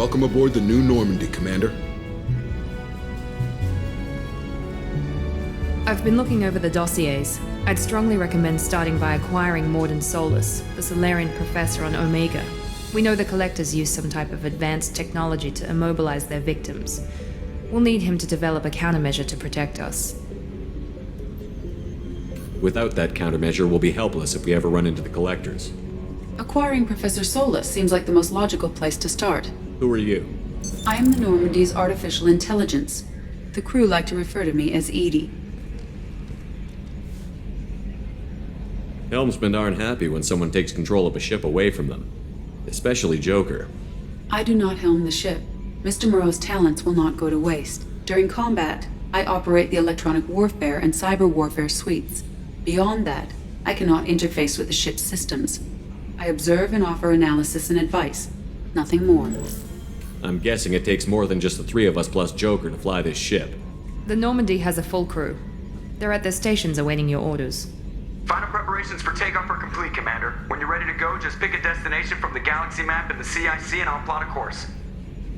Welcome aboard the new Normandy, Commander. I've been looking over the dossiers. I'd strongly recommend starting by acquiring Morden Solus, the Solarian professor on Omega. We know the Collectors use some type of advanced technology to immobilize their victims. We'll need him to develop a countermeasure to protect us. Without that countermeasure, we'll be helpless if we ever run into the Collectors. Acquiring Professor Solus seems like the most logical place to start. Who are you? I am the Normandy's artificial intelligence. The crew like to refer to me as Edie. Helmsmen aren't happy when someone takes control of a ship away from them. Especially Joker. I do not helm the ship. Mr. Moreau's talents will not go to waste. During combat, I operate the electronic warfare and cyber warfare suites. Beyond that, I cannot interface with the ship's systems. I observe and offer analysis and advice. Nothing more. I'm guessing it takes more than just the three of us plus Joker to fly this ship. The Normandy has a full crew. They're at their stations awaiting your orders. Final preparations for takeoff are complete, Commander. When you're ready to go, just pick a destination from the galaxy map in the CIC and I'll plot a course.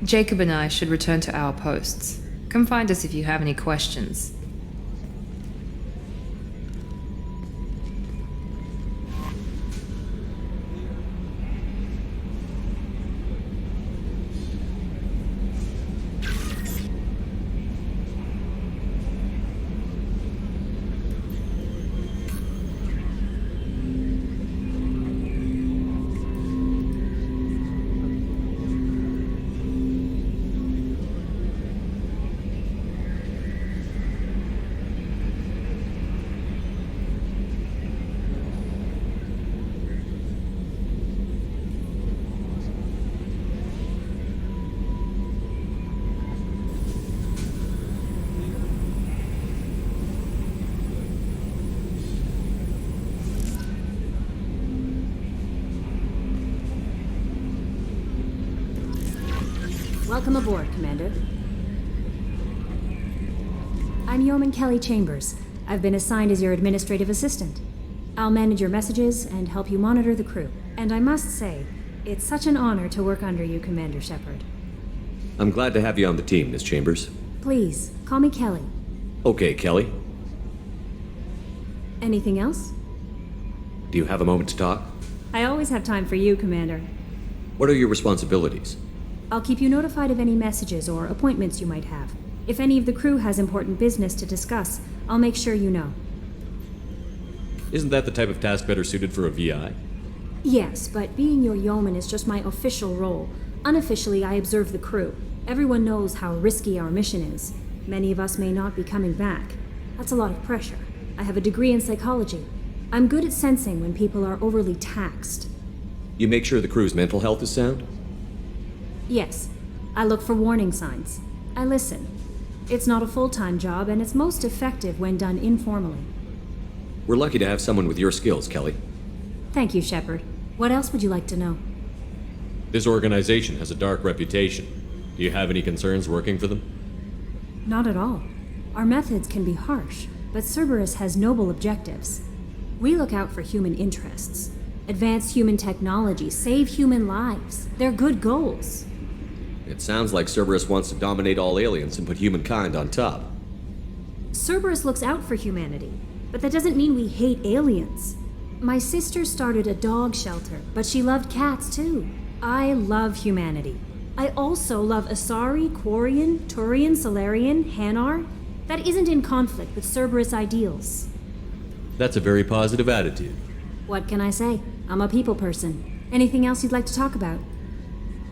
Jacob and I should return to our posts. Come find us if you have any questions. Welcome aboard, Commander. I'm Yeoman Kelly Chambers. I've been assigned as your administrative assistant. I'll manage your messages and help you monitor the crew. And I must say, it's such an honor to work under you, Commander Shepard. I'm glad to have you on the team, Miss Chambers. Please, call me Kelly. Okay, Kelly. Anything else? Do you have a moment to talk? I always have time for you, Commander. What are your responsibilities? I'll keep you notified of any messages or appointments you might have. If any of the crew has important business to discuss, I'll make sure you know. Isn't that the type of task better suited for a VI? Yes, but being your yeoman is just my official role. Unofficially, I observe the crew. Everyone knows how risky our mission is. Many of us may not be coming back. That's a lot of pressure. I have a degree in psychology. I'm good at sensing when people are overly taxed. You make sure the crew's mental health is sound? Yes. I look for warning signs. I listen. It's not a full-time job, and it's most effective when done informally. We're lucky to have someone with your skills, Kelly. Thank you, Shepard. What else would you like to know? This organization has a dark reputation. Do you have any concerns working for them? Not at all. Our methods can be harsh, but Cerberus has noble objectives. We look out for human interests. Advance human technology, save human lives. They're good goals. It sounds like Cerberus wants to dominate all aliens and put humankind on top. Cerberus looks out for humanity, but that doesn't mean we hate aliens. My sister started a dog shelter, but she loved cats too. I love humanity. I also love Asari, Quarian, Turian, Solarian, Hanar. That isn't in conflict with Cerberus ideals. That's a very positive attitude. What can I say? I'm a people person. Anything else you'd like to talk about?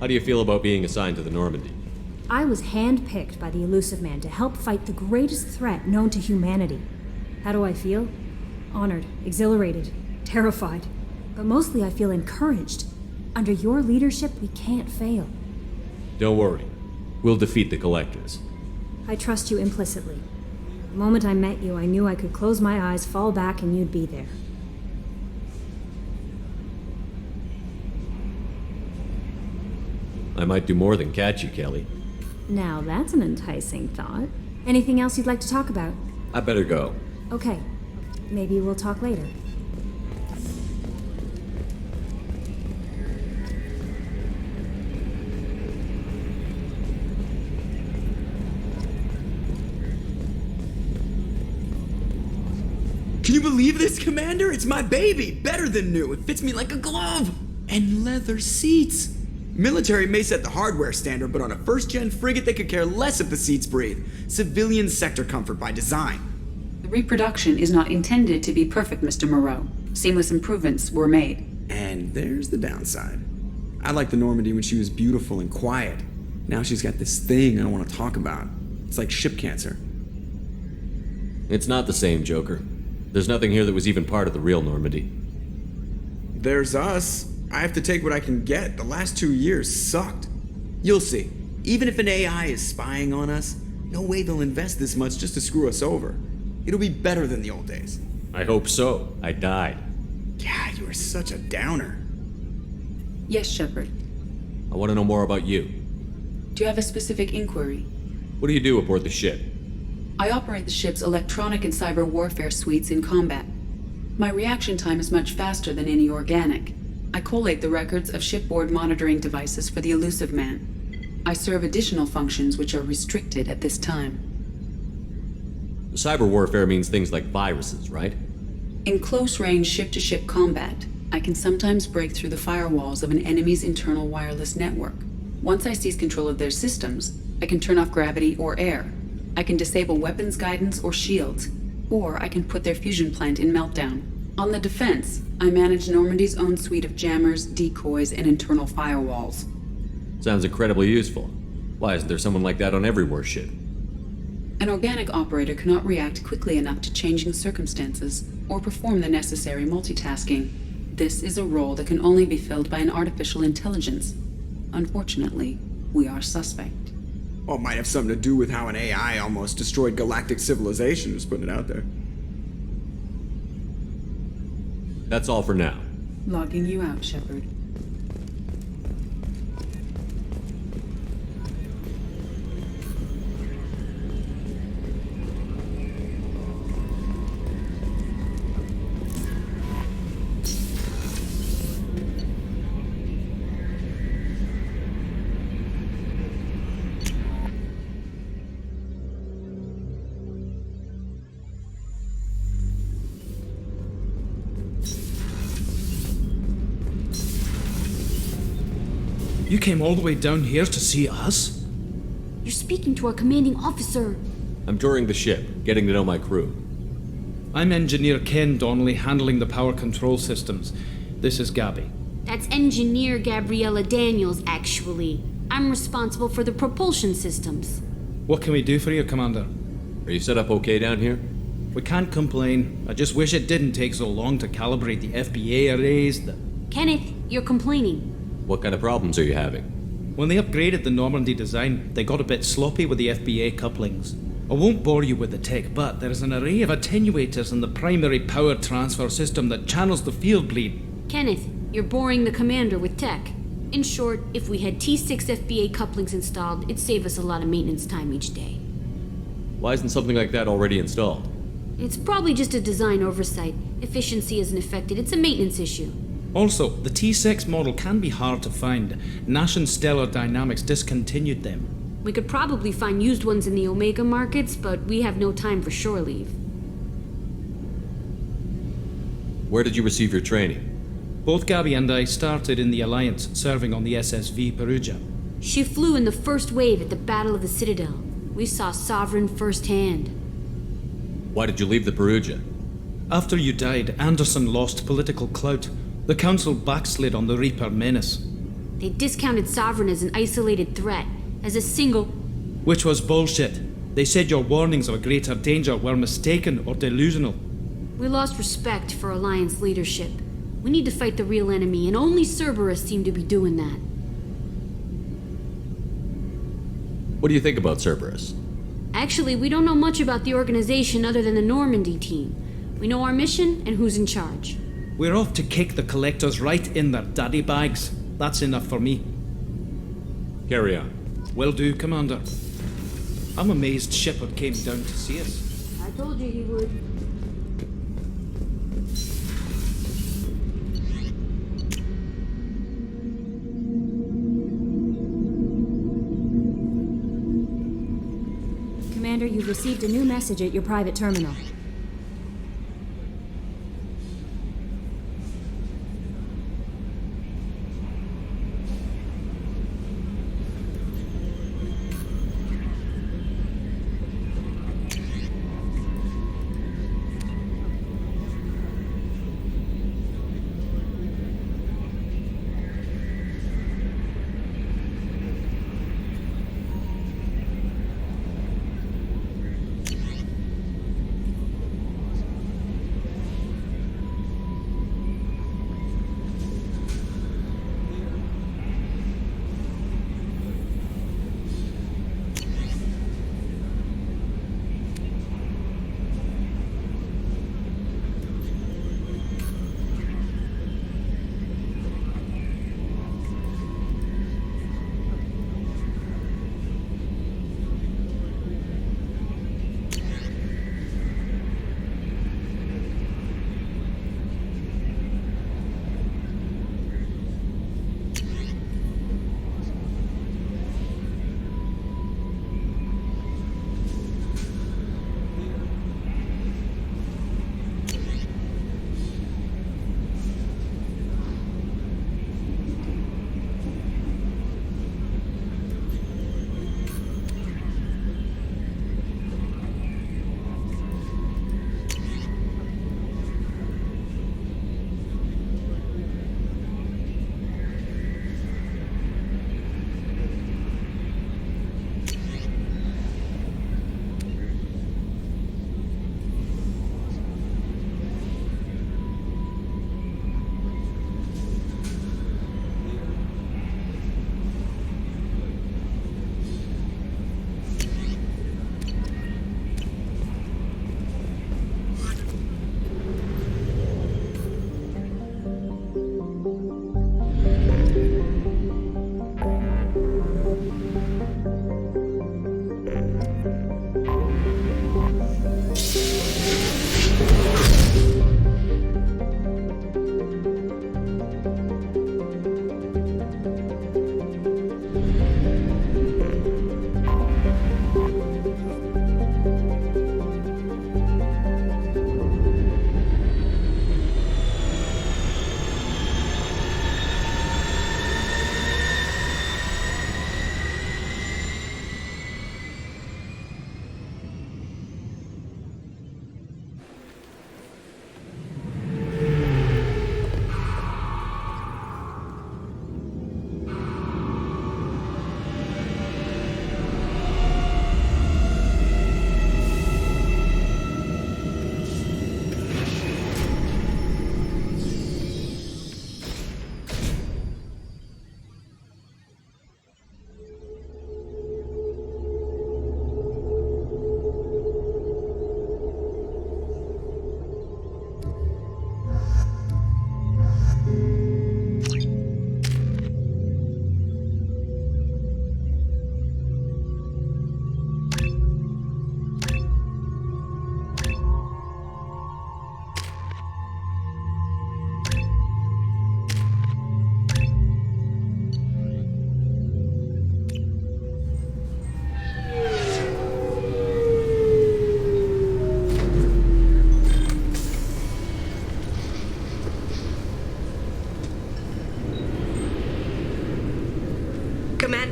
How do you feel about being assigned to the Normandy? I was handpicked by the Elusive Man to help fight the greatest threat known to humanity. How do I feel? Honored, exhilarated, terrified. But mostly I feel encouraged. Under your leadership, we can't fail. Don't worry. We'll defeat the Collectors. I trust you implicitly. The moment I met you, I knew I could close my eyes, fall back, and you'd be there. I might do more than catch you, Kelly. Now that's an enticing thought. Anything else you'd like to talk about? I better go. Okay. Maybe we'll talk later. Can you believe this, Commander? It's my baby! Better than new. It fits me like a glove! And leather seats! Military may set the hardware standard, but on a first-gen frigate, they could care less if the seats breathe. Civilian sector comfort by design. The reproduction is not intended to be perfect, Mr. Moreau. Seamless improvements were made. And there's the downside. I liked the Normandy when she was beautiful and quiet. Now she's got this thing I don't want to talk about. It's like ship cancer. It's not the same, Joker. There's nothing here that was even part of the real Normandy. There's us. I have to take what I can get. The last 2 years sucked. You'll see. Even if an AI is spying on us, no way they'll invest this much just to screw us over. It'll be better than the old days. I hope so. I died. Yeah, you are such a downer. Yes, Shepard. I want to know more about you. Do you have a specific inquiry? What do you do aboard the ship? I operate the ship's electronic and cyber warfare suites in combat. My reaction time is much faster than any organic. I collate the records of shipboard monitoring devices for the elusive man. I serve additional functions which are restricted at this time. Cyber warfare means things like viruses, right? In close-range ship-to-ship combat, I can sometimes break through the firewalls of an enemy's internal wireless network. Once I seize control of their systems, I can turn off gravity or air. I can disable weapons guidance or shields, or I can put their fusion plant in meltdown. On the defense, I manage Normandy's own suite of jammers, decoys, and internal firewalls. Sounds incredibly useful. Why isn't there someone like that on every warship? An organic operator cannot react quickly enough to changing circumstances or perform the necessary multitasking. This is a role that can only be filled by an artificial intelligence. Unfortunately, we are suspect. Well, it might have something to do with how an AI almost destroyed galactic civilization, just putting it out there. That's all for now. Logging you out, Shepard. You came all the way down here to see us? You're speaking to our commanding officer. I'm touring the ship, getting to know my crew. I'm Engineer Ken Donnelly, handling the power control systems. This is Gabby. That's Engineer Gabriella Daniels, actually. I'm responsible for the propulsion systems. What can we do for you, Commander? Are you set up okay down here? We can't complain. I just wish it didn't take so long to calibrate the FBA arrays. Kenneth, you're complaining. What kind of problems are you having? When they upgraded the Normandy design, they got a bit sloppy with the FBA couplings. I won't bore you with the tech, but there is an array of attenuators in the primary power transfer system that channels the field bleed. Kenneth, you're boring the commander with tech. In short, if we had T6 FBA couplings installed, it'd save us a lot of maintenance time each day. Why isn't something like that already installed? It's probably just a design oversight. Efficiency isn't affected, it's a maintenance issue. Also, the T6 model can be hard to find. Nash and Stellar Dynamics discontinued them. We could probably find used ones in the Omega markets, but we have no time for shore leave. Where did you receive your training? Both Gabby and I started in the Alliance, serving on the SSV Perugia. She flew in the first wave at the Battle of the Citadel. We saw Sovereign firsthand. Why did you leave the Perugia? After you died, Anderson lost political clout. The Council backslid on the Reaper menace. They discounted Sovereign as an isolated threat, as a single... Which was bullshit. They said your warnings of a greater danger were mistaken or delusional. We lost respect for Alliance leadership. We need to fight the real enemy, and only Cerberus seem to be doing that. What do you think about Cerberus? Actually, we don't know much about the organization other than the Normandy team. We know our mission and who's in charge. We're off to kick the collectors right in their daddy bags. That's enough for me. Carry on. Will do, Commander. I'm amazed Shepard came down to see us. I told you he would. Commander, you've received a new message at your private terminal.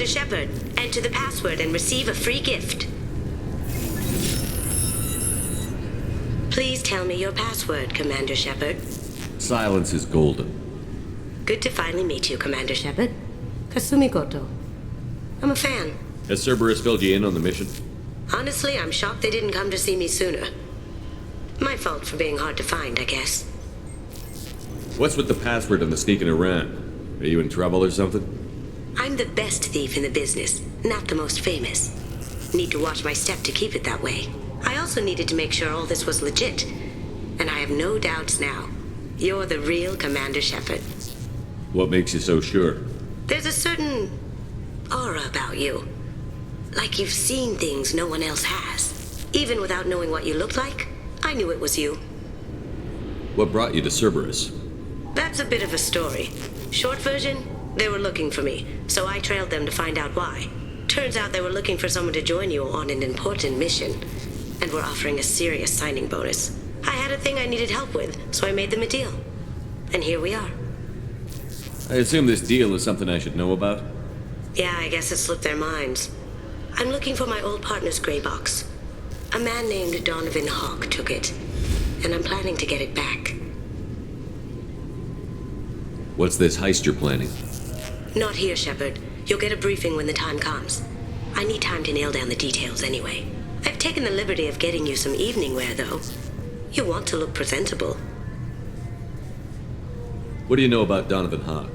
Commander Shepard. Enter the password and receive a free gift. Please tell me your password, Commander Shepard. Silence is golden. Good to finally meet you, Commander Shepard. Kasumi Koto. I'm a fan. Has Cerberus filled you in on the mission? Honestly, I'm shocked they didn't come to see me sooner. My fault for being hard to find, I guess. What's with the password and the sneaking around? Are you in trouble or something? I'm the best thief in the business, not the most famous. Need to watch my step to keep it that way. I also needed to make sure all this was legit. And I have no doubts now. You're the real Commander Shepard. What makes you so sure? There's a certain aura about you. Like you've seen things no one else has. Even without knowing what you looked like, I knew it was you. What brought you to Cerberus? That's a bit of a story. Short version, they were looking for me, so I trailed them to find out why. Turns out they were looking for someone to join you on an important mission, and were offering a serious signing bonus. I had a thing I needed help with, so I made them a deal. And here we are. I assume this deal is something I should know about? Yeah, I guess it slipped their minds. I'm looking for my old partner's gray box. A man named Donovan Hawk took it, and I'm planning to get it back. What's this heist you're planning? Not here, Shepard. You'll get a briefing when the time comes. I need time to nail down the details anyway. I've taken the liberty of getting you some evening wear, though. You want to look presentable. What do you know about Donovan Hawk?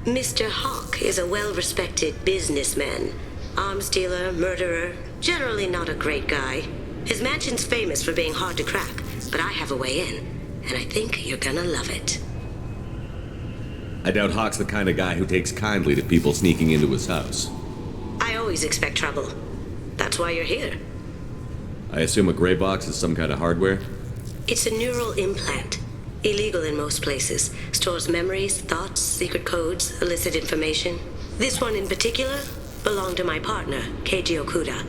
Mr. Hawk is a well-respected businessman. Arms dealer, murderer, generally not a great guy. His mansion's famous for being hard to crack, but I have a way in, and I think you're gonna love it. I doubt Hawk's the kind of guy who takes kindly to people sneaking into his house. I always expect trouble. That's why you're here. I assume a gray box is some kind of hardware? It's a neural implant. Illegal in most places. Stores memories, thoughts, secret codes, illicit information. This one in particular belonged to my partner, Keiji Okuda.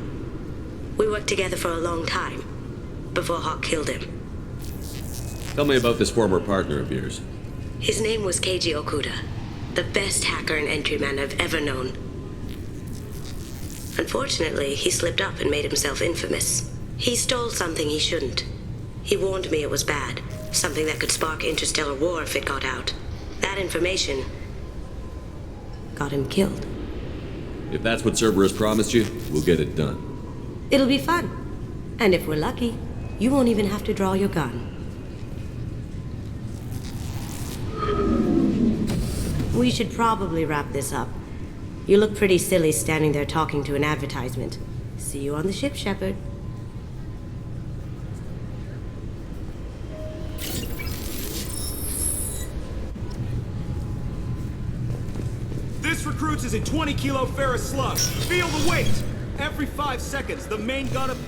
We worked together for a long time, before Hawk killed him. Tell me about this former partner of yours. His name was Keiji Okuda, the best hacker and entryman I've ever known. Unfortunately, he slipped up and made himself infamous. He stole something he shouldn't. He warned me it was bad, something that could spark interstellar war if it got out. That information got him killed. If that's what Cerberus promised you, we'll get it done. It'll be fun. And if we're lucky, you won't even have to draw your gun. We should probably wrap this up. You look pretty silly standing there talking to an advertisement. See you on the ship, Shepard. This recruits is a 20-kilo ferrous slug. Feel the weight! Every 5 seconds, the main gun of...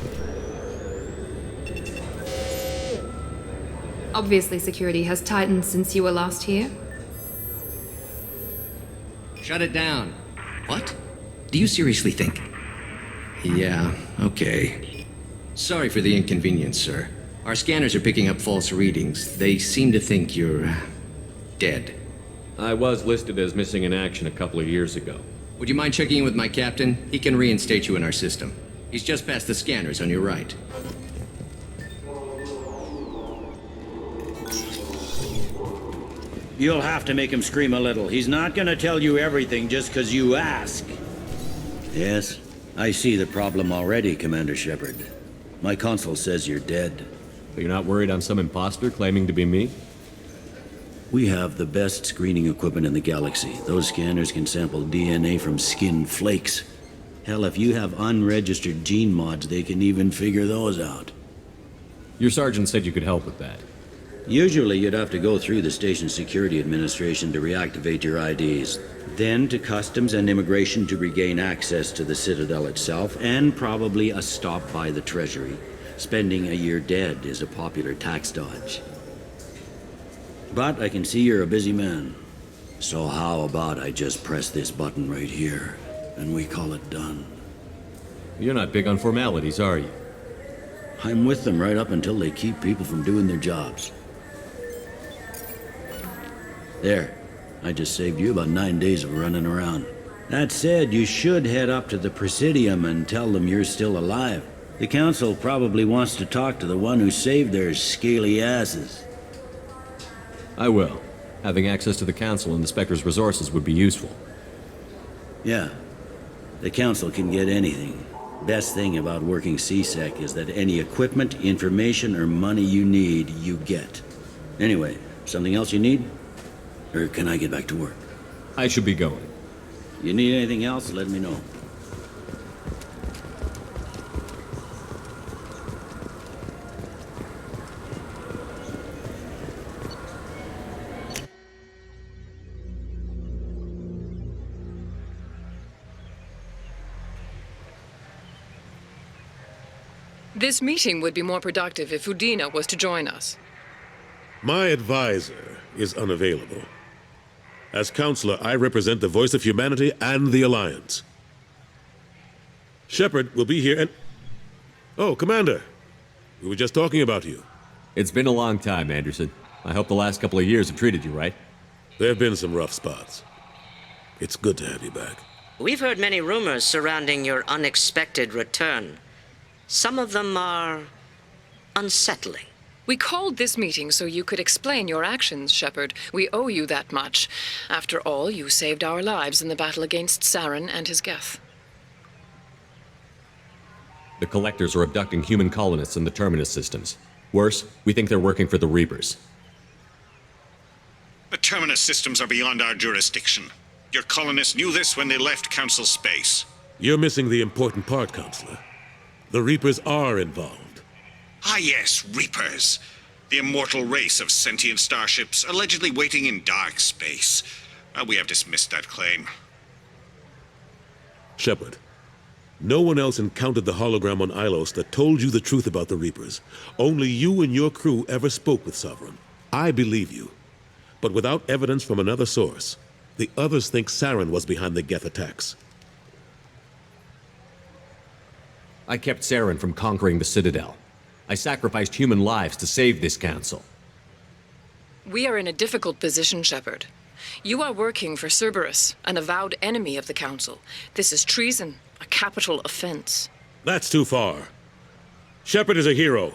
Obviously, security has tightened since you were last here. Shut it down. What? Do you seriously think? Yeah, okay. Sorry for the inconvenience, sir. Our scanners are picking up false readings. They seem to think you're... dead. I was listed as missing in action a couple of years ago. Would you mind checking in with my captain? He can reinstate you in our system. He's just past the scanners on your right. You'll have to make him scream a little. He's not gonna tell you everything just because you ask. Yes, I see the problem already, Commander Shepard. My console says you're dead. But you're not worried I'm some imposter claiming to be me? We have the best screening equipment in the galaxy. Those scanners can sample DNA from skin flakes. Hell, if you have unregistered gene mods, they can even figure those out. Your sergeant said you could help with that. Usually you'd have to go through the station security administration to reactivate your IDs, then to customs and immigration to regain access to the Citadel itself, and probably a stop by the Treasury. Spending a year dead is a popular tax dodge. But I can see you're a busy man. So how about I just press this button right here, and we call it done? You're not big on formalities, are you? I'm with them right up until they keep people from doing their jobs. There. I just saved you about 9 days of running around. That said, you should head up to the Presidium and tell them you're still alive. The Council probably wants to talk to the one who saved their scaly asses. I will. Having access to the Council and the Spectre's resources would be useful. Yeah. The Council can get anything. Best thing about working CSEC is that any equipment, information, or money you need, you get. Anyway, something else you need? Or can I get back to work? I should be going. You need anything else, let me know. This meeting would be more productive if Udina was to join us. My advisor is unavailable. As counselor, I represent the voice of humanity and the Alliance. Shepard will be here and... Oh, Commander. We were just talking about you. It's been a long time, Anderson. I hope the last couple of years have treated you right. There have been some rough spots. It's good to have you back. We've heard many rumors surrounding your unexpected return. Some of them are unsettling. We called this meeting so you could explain your actions, Shepard. We owe you that much. After all, you saved our lives in the battle against Saren and his Geth. The Collectors are abducting human colonists in the Terminus systems. Worse, we think they're working for the Reapers. The Terminus systems are beyond our jurisdiction. Your colonists knew this when they left Council space. You're missing the important part, Counselor. The Reapers are involved. Ah yes, Reapers. The immortal race of sentient starships allegedly waiting in dark space. We have dismissed that claim. Shepard, no one else encountered the hologram on Ilos that told you the truth about the Reapers. Only you and your crew ever spoke with Sovereign. I believe you. But without evidence from another source, the others think Saren was behind the Geth attacks. I kept Saren from conquering the Citadel. I sacrificed human lives to save this council. We are in a difficult position, Shepard. You are working for Cerberus, an avowed enemy of the Council. This is treason, a capital offense. That's too far. Shepard is a hero.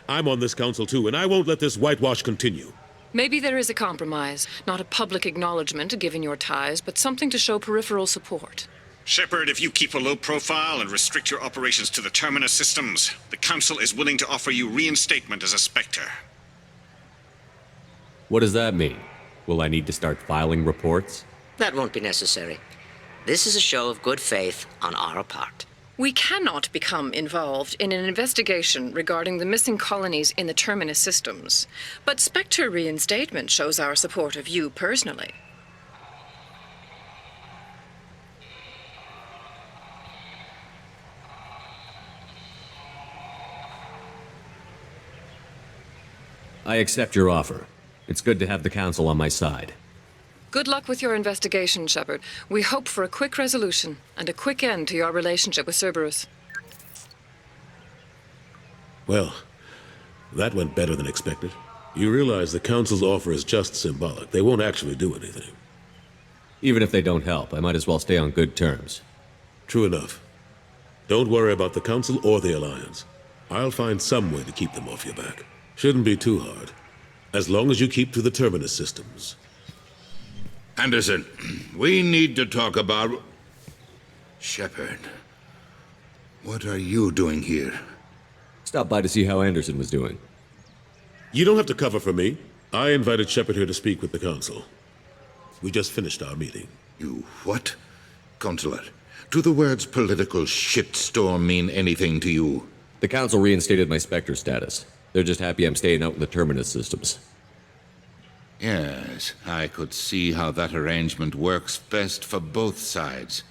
I'm on this council too, and I won't let this whitewash continue. Maybe there is a compromise. Not a public acknowledgement given your ties, but something to show peripheral support. Shepard, if you keep a low profile and restrict your operations to the Terminus systems, the Council is willing to offer you reinstatement as a Spectre. What does that mean? Will I need to start filing reports? That won't be necessary. This is a show of good faith on our part. We cannot become involved in an investigation regarding the missing colonies in the Terminus systems, but Spectre reinstatement shows our support of you personally. I accept your offer. It's good to have the Council on my side. Good luck with your investigation, Shepard. We hope for a quick resolution and a quick end to your relationship with Cerberus. Well, that went better than expected. You realize the Council's offer is just symbolic. They won't actually do anything. Even if they don't help, I might as well stay on good terms. True enough. Don't worry about the Council or the Alliance. I'll find some way to keep them off your back. Shouldn't be too hard. As long as you keep to the Terminus systems. Anderson, we need to talk about... Shepard. What are you doing here? Stopped by to see how Anderson was doing. You don't have to cover for me. I invited Shepard here to speak with the Council. We just finished our meeting. You what? Counselor, do the words political shitstorm mean anything to you? The Council reinstated my Spectre status. They're just happy I'm staying out in the Terminus systems. Yes, I could see how that arrangement works best for both sides.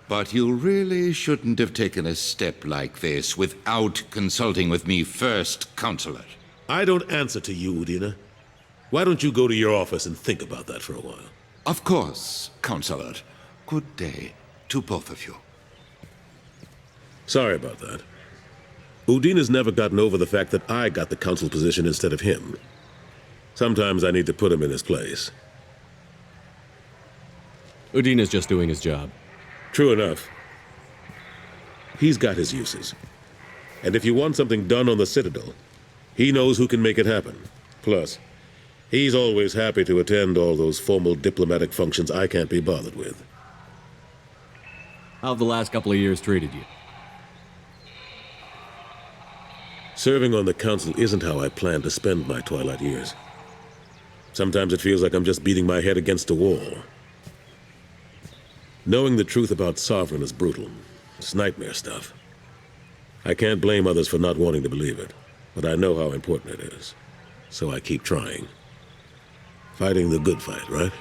But you really shouldn't have taken a step like this without consulting with me first, Counselor. I don't answer to you, Udina. Why don't you go to your office and think about that for a while? Of course, Counselor. Good day to both of you. Sorry about that. Udina's never gotten over the fact that I got the Council position instead of him. Sometimes I need to put him in his place. Udina's just doing his job. True enough. He's got his uses. And if you want something done on the Citadel, he knows who can make it happen. Plus, he's always happy to attend all those formal diplomatic functions I can't be bothered with. How have the last couple of years treated you? Serving on the Council isn't how I plan to spend my twilight years. Sometimes it feels like I'm just beating my head against a wall. Knowing the truth about Sovereign is brutal. It's nightmare stuff. I can't blame others for not wanting to believe it, but I know how important it is. So I keep trying. Fighting the good fight, right?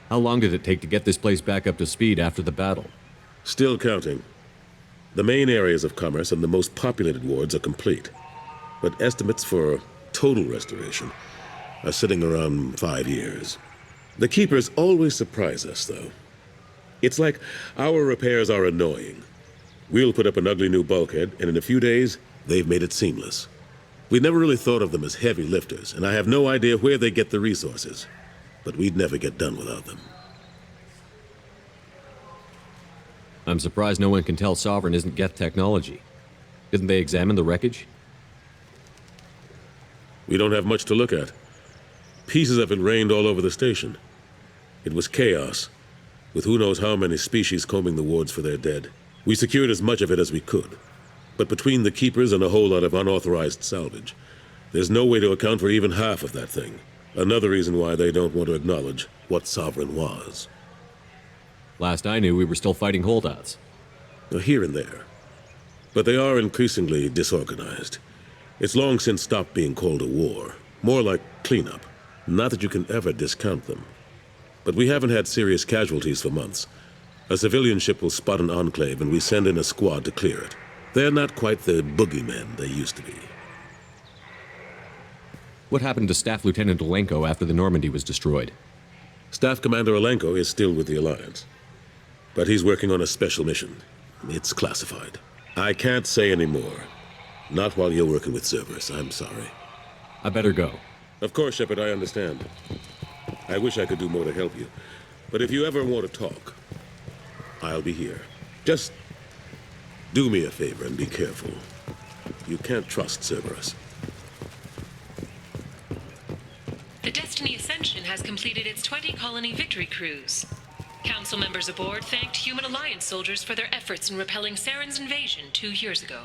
How long did it take to get this place back up to speed after the battle? Still counting. The main areas of commerce and the most populated wards are complete. But estimates for total restoration are sitting around 5 years. The Keepers always surprise us, though. It's like our repairs are annoying. We'll put up an ugly new bulkhead, and in a few days, they've made it seamless. We never really thought of them as heavy lifters, and I have no idea where they get the resources. But we'd never get done without them. I'm surprised no one can tell Sovereign isn't Geth technology. Didn't they examine the wreckage? We don't have much to look at. Pieces of it rained all over the station. It was chaos, with who knows how many species combing the wards for their dead. We secured as much of it as we could. But between the Keepers and a whole lot of unauthorized salvage, there's no way to account for even half of that thing. Another reason why they don't want to acknowledge what Sovereign was. Last I knew, we were still fighting holdouts. Here and there. But they are increasingly disorganized. It's long since stopped being called a war. More like cleanup. Not that you can ever discount them. But we haven't had serious casualties for months. A civilian ship will spot an enclave and we send in a squad to clear it. They're not quite the boogeymen they used to be. What happened to Staff Lieutenant Olenko after the Normandy was destroyed? Staff Commander Olenko is still with the Alliance. But he's working on a special mission. It's classified. I can't say any more. Not while you're working with Cerberus, I'm sorry. I better go. Of course, Shepard, I understand. I wish I could do more to help you. But if you ever want to talk, I'll be here. Just do me a favor and be careful. You can't trust Cerberus. The Destiny Ascension has completed its 20-colony victory cruise. Council members aboard thanked Human Alliance soldiers for their efforts in repelling Saren's invasion 2 years ago.